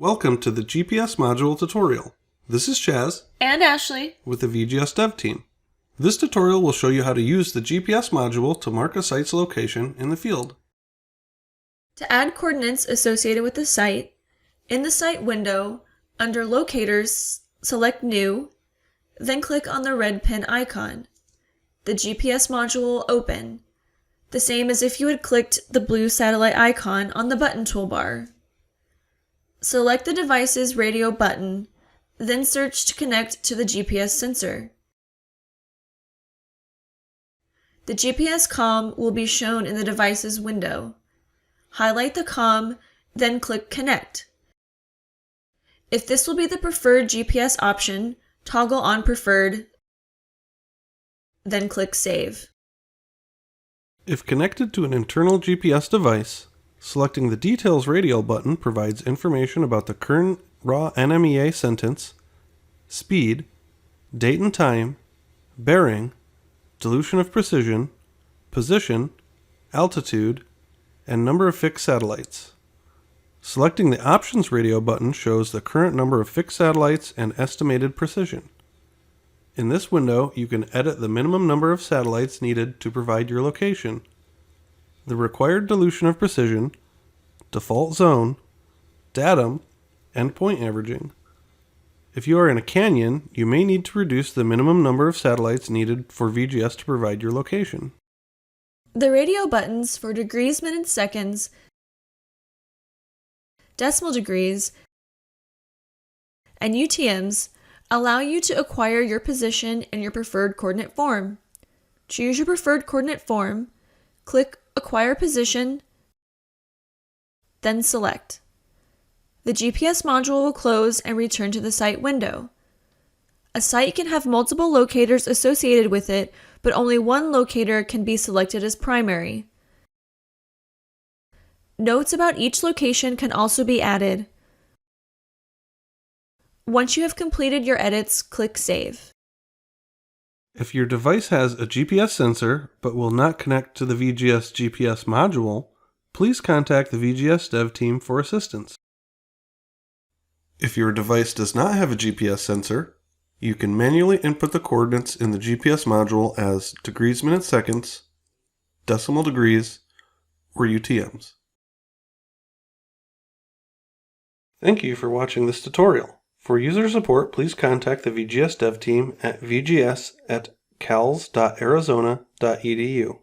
Welcome to the GPS module tutorial. This is Chaz and Ashley with the VGS dev team. This tutorial will show you how to use the GPS module to mark a site's location in the field. To add coordinates associated with the site, in the site window, under Locators, select New, then click on the red pin icon. The GPS module will open, the same as if you had clicked the blue satellite icon on the button toolbar. Select the device's radio button, then search to connect to the GPS sensor. The GPS COM will be shown in the device's window. Highlight the COM, then click Connect. If this will be the preferred GPS option, toggle on Preferred, then click Save. If connected to an internal GPS device, selecting the Details Radio button provides information about the current raw NMEA sentence, speed, date and time, bearing, dilution of precision, position, altitude, and number of fixed satellites. Selecting the Options Radio button shows the current number of fixed satellites and estimated precision. In this window, you can edit the minimum number of satellites needed to provide your location, the required dilution of precision, default zone, datum, and point averaging. If you are in a canyon, you may need to reduce the minimum number of satellites needed for VGS to provide your location. The radio buttons for degrees, minutes, seconds, decimal degrees, and UTMs allow you to acquire your position in your preferred coordinate form. Choose your preferred coordinate form, click Acquire Position, then select. The GPS module will close and return to the site window. A site can have multiple locators associated with it, but only one locator can be selected as primary. Notes about each location can also be added. Once you have completed your edits, click Save. If your device has a GPS sensor but will not connect to the VGS GPS module, please contact the VGS dev team for assistance. If your device does not have a GPS sensor, you can manually input the coordinates in the GPS module as degrees, minutes, seconds, decimal degrees, or UTMs. Thank you for watching this tutorial. For user support, please contact the VGS dev team at vgs.arizona.edu.